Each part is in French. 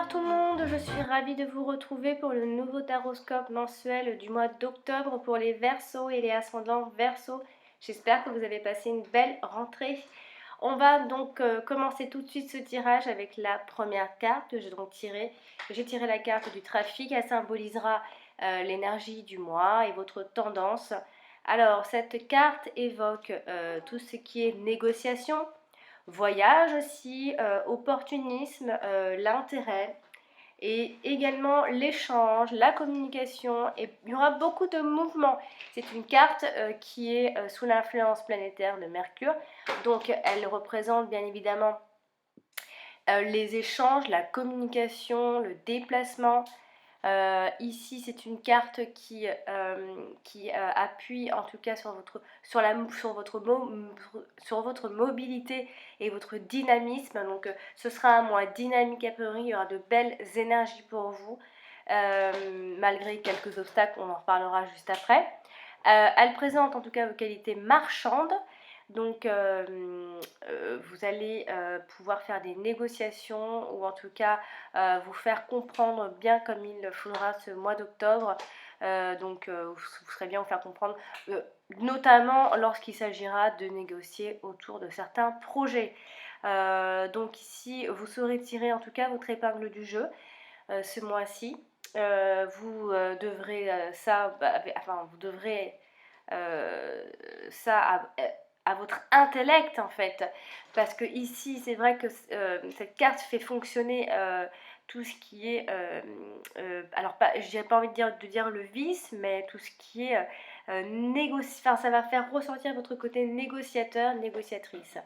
Bonsoir tout le monde, je suis ravie de vous retrouver pour le nouveau taroscope mensuel du mois d'octobre pour les Verseaux et les ascendants Verseaux. J'espère que vous avez passé une belle rentrée. On va donc commencer tout de suite ce tirage avec la première carte que j'ai donc tirée. J'ai tiré la carte du trafic, elle symbolisera l'énergie du mois et votre tendance. Alors cette carte évoque tout ce qui est négociation, voyage aussi, opportunisme, l'intérêt et également l'échange, la communication, et il y aura beaucoup de mouvements. C'est une carte qui est sous l'influence planétaire de Mercure, donc elle représente bien évidemment les échanges, la communication, le déplacement. Ici, c'est une carte qui appuie en tout cas sur votre mobilité et votre dynamisme. Donc, ce sera un mois dynamique a priori. Il y aura de belles énergies pour vous, malgré quelques obstacles. On en reparlera juste après. Elle présente en tout cas vos qualités marchandes. Donc, vous allez pouvoir faire des négociations ou en tout cas vous faire comprendre bien comme il le faudra ce mois d'octobre. Vous serez bien vous faire comprendre, notamment lorsqu'il s'agira de négocier autour de certains projets. Donc ici, vous saurez tirer en tout cas votre épingle du jeu ce mois-ci. Vous devrez vous devrez ça à votre intellect en fait, parce que ici c'est vrai que cette carte fait fonctionner tout ce qui est alors pas, j'ai pas envie de dire le vice, mais tout ce qui est enfin ça va faire ressortir votre côté négociateur, négociatrice.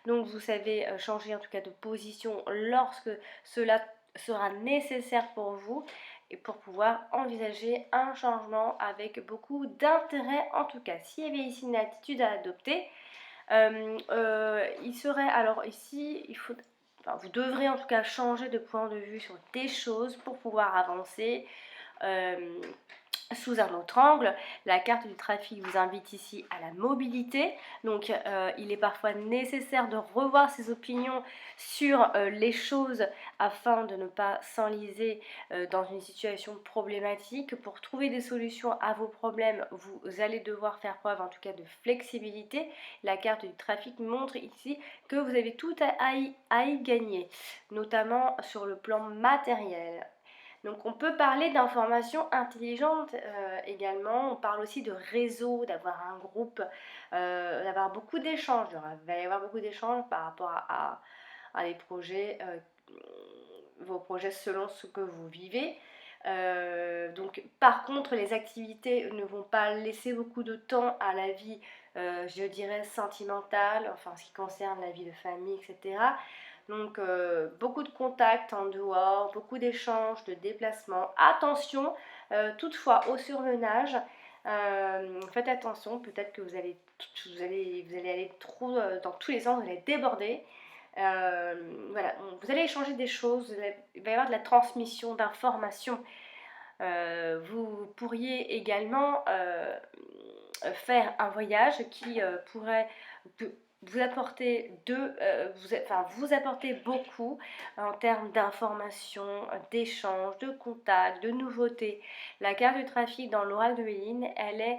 Donc vous savez changer en tout cas de position lorsque cela sera nécessaire pour vous et pour pouvoir envisager un changement avec beaucoup d'intérêt. En tout cas, s'il y avait ici une attitude à adopter, il serait, alors ici, vous devrez en tout cas changer de point de vue sur des choses pour pouvoir avancer. Sous un autre angle, la carte du trafic vous invite ici à la mobilité, donc il est parfois nécessaire de revoir ses opinions sur les choses afin de ne pas s'enliser dans une situation problématique. Pour trouver des solutions à vos problèmes, vous allez devoir faire preuve en tout cas de flexibilité. La carte du trafic montre ici que vous avez tout à y gagner, notamment sur le plan matériel. Donc on peut parler d'informations intelligentes également, on parle aussi de réseau, d'avoir un groupe, d'avoir beaucoup d'échanges. Il va y avoir beaucoup d'échanges par rapport à des projets, vos projets selon ce que vous vivez. Donc par contre les activités ne vont pas laisser beaucoup de temps à la vie, je dirais sentimentale, enfin ce qui concerne la vie de famille, etc. Donc beaucoup de contacts en dehors, beaucoup d'échanges, de déplacements. Attention toutefois au surmenage. Faites attention, peut-être que vous allez aller trop dans tous les sens, vous allez déborder. Voilà, vous allez échanger des choses, il va y avoir de la transmission d'informations. Vous pourriez également faire un voyage qui pourrait vous apporter vous apporter beaucoup en termes d'informations, d'échanges, de contacts, de nouveautés. La carte du trafic dans l'oracle de Méline, elle est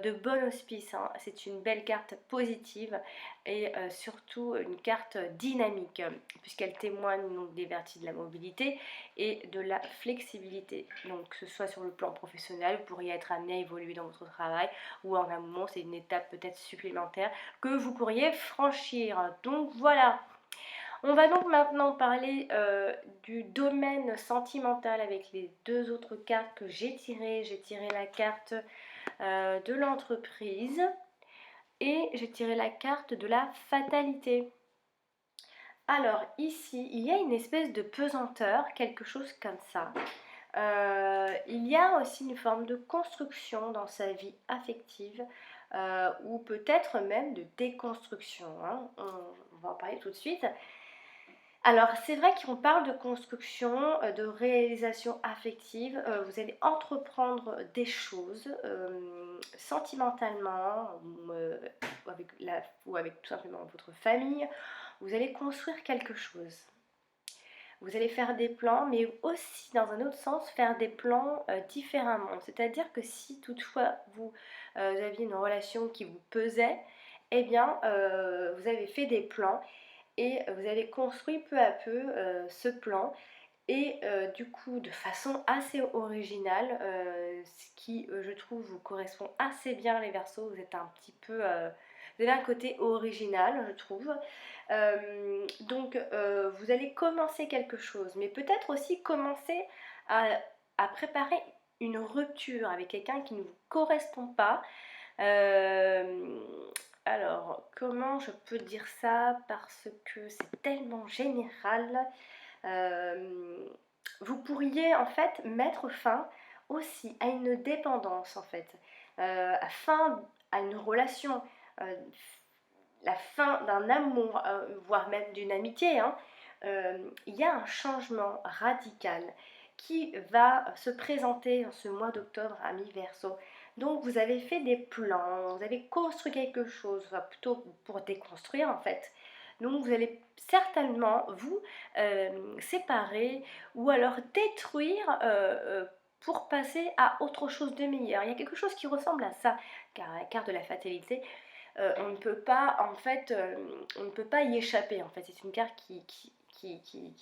de bon auspice, hein. C'est une belle carte positive et surtout une carte dynamique puisqu'elle témoigne donc des vertus de la mobilité et de la flexibilité. Donc que ce soit sur le plan professionnel, vous pourriez être amené à évoluer dans votre travail ou en un moment c'est une étape peut-être supplémentaire que vous pourriez franchir. Donc voilà. On va donc maintenant parler du domaine sentimental avec les deux autres cartes que j'ai tirées. J'ai tiré la carte de l'entreprise et j'ai tiré la carte de la fatalité. Alors ici, il y a une espèce de pesanteur, quelque chose comme ça. Il y a aussi une forme de construction dans sa vie affective, ou peut-être même de déconstruction, hein. On va en parler tout de suite. Alors c'est vrai qu'on parle de construction, de réalisation affective, vous allez entreprendre des choses sentimentalement ou avec tout simplement votre famille, vous allez construire quelque chose. Vous allez faire des plans, mais aussi dans un autre sens, faire des plans différemment. C'est-à-dire que si toutefois vous aviez une relation qui vous pesait, eh bien vous avez fait des plans et vous avez construit peu à peu ce plan et du coup de façon assez originale, ce qui je trouve vous correspond assez bien les Verseaux, vous êtes un petit peu, vous avez un côté original je trouve. Donc vous allez commencer quelque chose, mais peut-être aussi commencer à, à préparer une rupture avec quelqu'un qui ne vous correspond pas. Euh, alors, comment je peux dire ça? Parce que c'est tellement général. Euh, Vous pourriez en fait mettre fin aussi à une dépendance en fait, fin à une relation, euh, la fin d'un amour, voire même d'une amitié, hein. Il y a un changement radical qui va se présenter en ce mois d'octobre à mi-verso. Donc vous avez fait des plans, vous avez construit quelque chose, enfin, plutôt pour déconstruire en fait. Donc vous allez certainement vous séparer ou alors détruire pour passer à autre chose de meilleur. Il y a quelque chose qui ressemble à ça, car la carte de la fatalité, on ne peut pas en fait, on ne peut pas y échapper en fait. C'est une carte qui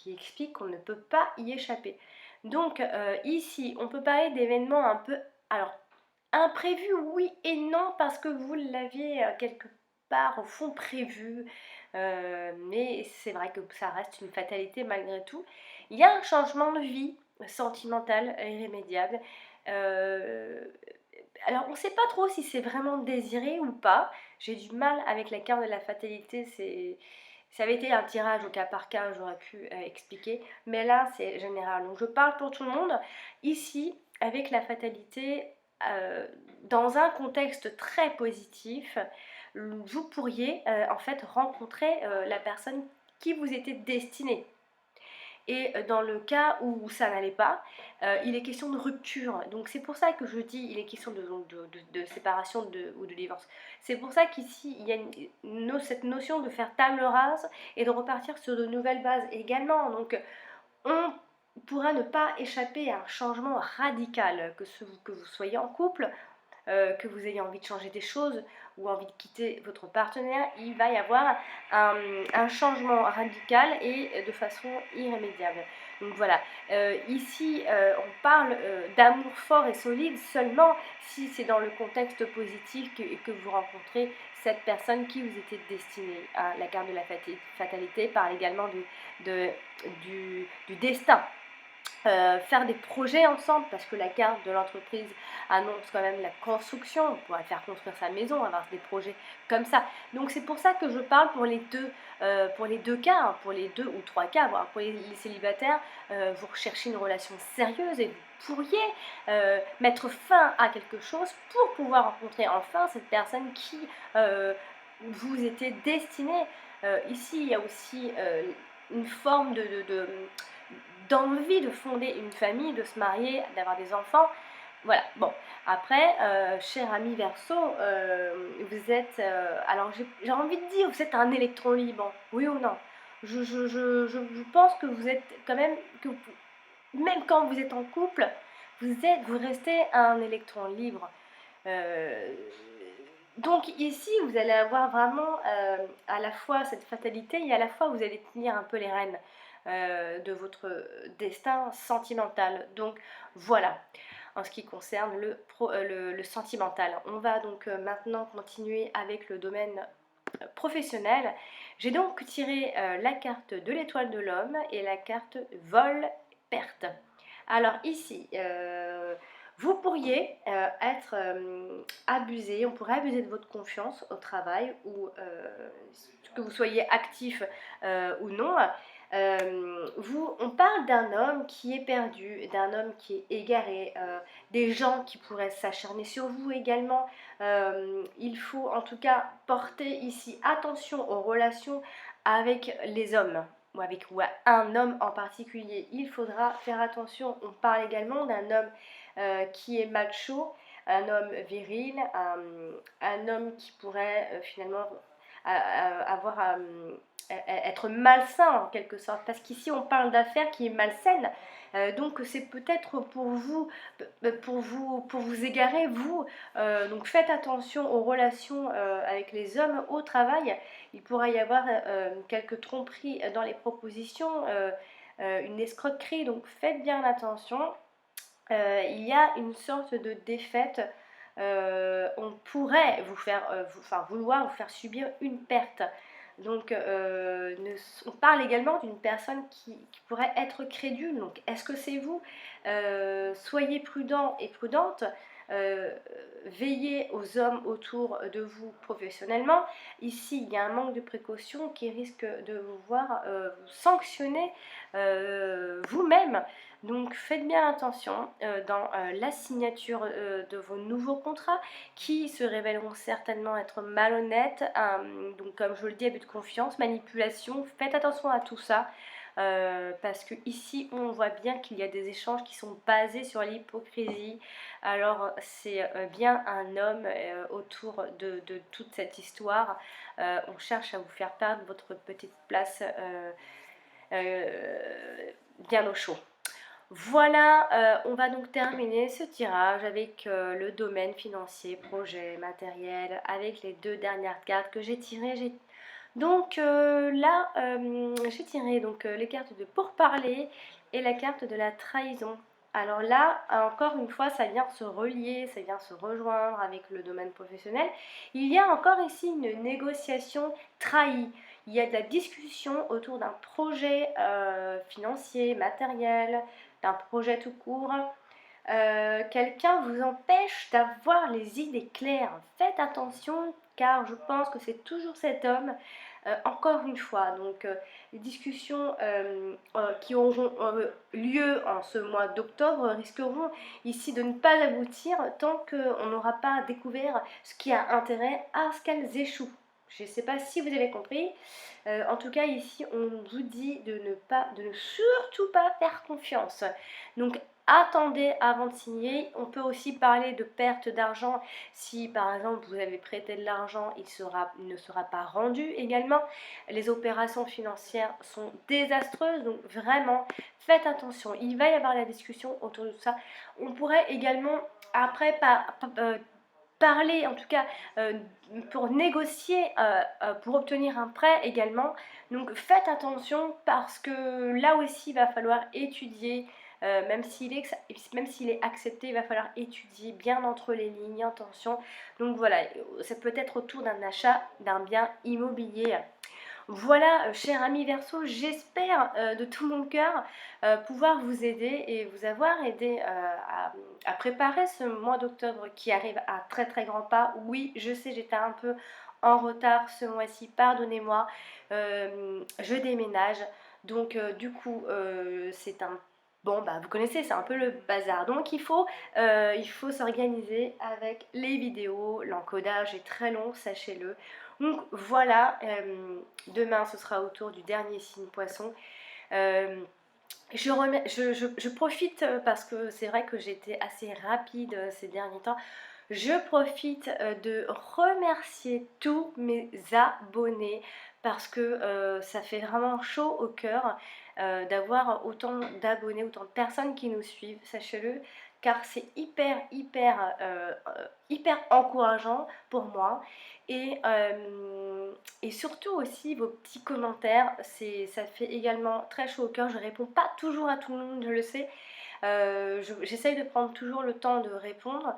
explique qu'on ne peut pas y échapper. Donc ici, on peut parler d'événements un peu, alors imprévus, oui et non, parce que vous l'aviez quelque part au fond prévu, mais c'est vrai que ça reste une fatalité malgré tout. Il y a un changement de vie sentimental irrémédiable. Euh, alors, on ne sait pas trop si c'est vraiment désiré ou pas. J'ai du mal avec la carte de la fatalité. Ça avait été un tirage au cas par cas, j'aurais pu expliquer. Mais là, c'est général. Donc, je parle pour tout le monde. Ici, avec la fatalité, euh, dans un contexte très positif, vous pourriez en fait rencontrer la personne qui vous était destinée. Et dans le cas où ça n'allait pas, il est question de rupture. Donc c'est pour ça que je dis il est question de séparation ou de divorce. C'est pour ça qu'ici il y a cette notion de faire table rase et de repartir sur de nouvelles bases également. Donc on pourra ne pas échapper à un changement radical, que vous soyez en couple, que vous ayez envie de changer des choses ou envie de quitter votre partenaire, il va y avoir un changement radical et de façon irrémédiable. Donc voilà, ici on parle d'amour fort et solide seulement si c'est dans le contexte positif que vous rencontrez cette personne qui vous était destinée. À la carte de la fatalité parle également du destin. Faire des projets ensemble parce que la carte de l'entreprise annonce quand même la construction, on pourrait faire construire sa maison, avoir des projets comme ça. Donc c'est pour ça que je parle pour les deux cas, hein, pour les deux ou trois cas. Voire pour les célibataires, vous recherchez une relation sérieuse et vous pourriez mettre fin à quelque chose pour pouvoir rencontrer enfin cette personne qui vous était destinée. Ici il y a aussi une forme d'envie de fonder une famille, de se marier, d'avoir des enfants. Voilà, bon, après, cher ami Verseau, vous êtes, alors j'ai envie de dire, vous êtes un électron libre, oui ou non? Je pense que vous êtes quand même, même quand vous êtes en couple, vous restez un électron libre. Euh, donc ici, vous allez avoir vraiment à la fois cette fatalité et à la fois vous allez tenir un peu les rênes de votre destin sentimental. Donc voilà, en ce qui concerne le sentimental. On va donc maintenant continuer avec le domaine professionnel. J'ai donc tiré la carte de l'étoile de l'homme et la carte vol-perte. Alors ici, vous pourriez être abusé, on pourrait abuser de votre confiance au travail ou que vous soyez actif ou non. On parle d'un homme qui est perdu, d'un homme qui est égaré, des gens qui pourraient s'acharner sur vous également. Il faut en tout cas porter ici attention aux relations avec les hommes ou à un homme en particulier. Il faudra faire attention. On parle également d'un homme qui est macho, un homme viril, un homme qui pourrait finalement être malsain en quelque sorte, parce qu'ici on parle d'affaires qui est malsaine. Donc c'est peut-être pour vous égarer, vous. Donc faites attention aux relations avec les hommes au travail. Il pourrait y avoir quelques tromperies dans les propositions, une escroquerie, donc faites bien attention. Il y a une sorte de défaite. On pourrait vouloir vous faire subir une perte. Donc, on parle également d'une personne qui pourrait être crédule. Donc, est-ce que c'est vous? Soyez prudent et prudente. Euh, Veillez aux hommes autour de vous professionnellement. Ici, il y a un manque de précaution qui risque de vous voir vous sanctionner vous-même. Donc, faites bien attention dans la signature de vos nouveaux contrats qui se révéleront certainement être malhonnêtes. Donc comme je le dis, abus de confiance, manipulation, faites attention à tout ça. Parce que ici on voit bien qu'il y a des échanges qui sont basés sur l'hypocrisie. Alors c'est bien un homme autour de toute cette histoire. On cherche à vous faire perdre votre petite place bien au chaud. Voilà, on va donc terminer ce tirage avec le domaine financier, projet, matériel, avec les deux dernières cartes que j'ai tirées. Donc là, j'ai tiré donc, les cartes de pourparler et la carte de la trahison. Alors là, encore une fois, ça vient se relier, ça vient se rejoindre avec le domaine professionnel. Il y a encore ici une négociation trahie. Il y a de la discussion autour d'un projet financier, matériel, d'un projet tout court. Quelqu'un vous empêche d'avoir les idées claires. Faites attention car je pense que c'est toujours cet homme, encore une fois. Donc les discussions qui auront lieu en ce mois d'octobre risqueront ici de ne pas aboutir tant qu'on n'aura pas découvert ce qui a intérêt à ce qu'elles échouent. Je ne sais pas si vous avez compris. En tout cas, ici, on vous dit de ne surtout pas faire confiance. Donc, attendez avant de signer. On peut aussi parler de perte d'argent. Si, par exemple, vous avez prêté de l'argent, il ne sera pas rendu également. Les opérations financières sont désastreuses. Donc, vraiment, faites attention. Il va y avoir la discussion autour de ça. On pourrait également, après, parler, en tout cas pour négocier, pour obtenir un prêt également. Donc faites attention parce que là aussi il va falloir étudier, même s'il est accepté, il va falloir étudier bien entre les lignes, attention. Donc voilà, ça peut être autour d'un achat d'un bien immobilier. Voilà, cher ami Verseau, j'espère de tout mon cœur pouvoir vous aider et vous avoir aidé à préparer ce mois d'octobre qui arrive à très très grands pas. Oui, je sais, j'étais un peu en retard ce mois-ci, pardonnez-moi, je déménage, donc du coup c'est un... Bon, bah vous connaissez, c'est un peu le bazar. Donc il faut s'organiser avec les vidéos. L'encodage est très long, sachez-le. Donc voilà, demain ce sera au tour du dernier signe poisson. Je profite parce que c'est vrai que j'étais assez rapide ces derniers temps. Je profite de remercier tous mes abonnés parce que ça fait vraiment chaud au cœur d'avoir autant d'abonnés, autant de personnes qui nous suivent, sachez-le, car c'est hyper encourageant pour moi. Et surtout aussi vos petits commentaires, ça fait également très chaud au cœur. Je réponds pas toujours à tout le monde, je le sais. J'essaye de prendre toujours le temps de répondre.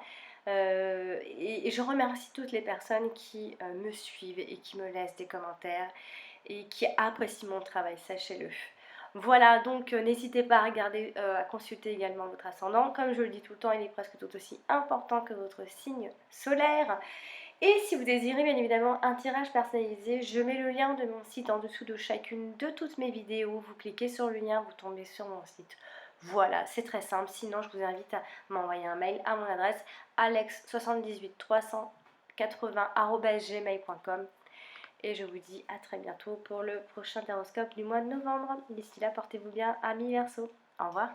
Et je remercie toutes les personnes qui me suivent et qui me laissent des commentaires et qui apprécient mon travail, sachez-le. Voilà, donc n'hésitez pas à regarder, à consulter également votre ascendant. Comme je le dis tout le temps, il est presque tout aussi important que votre signe solaire. Et si vous désirez bien évidemment un tirage personnalisé, je mets le lien de mon site en dessous de chacune de toutes mes vidéos. Vous cliquez sur le lien, vous tombez sur mon site. Voilà, c'est très simple. Sinon, je vous invite à m'envoyer un mail à mon adresse alex78380@gmail.com. Et je vous dis à très bientôt pour le prochain Taroscope du mois de novembre. D'ici là, portez-vous bien, amis Verseau. Au revoir.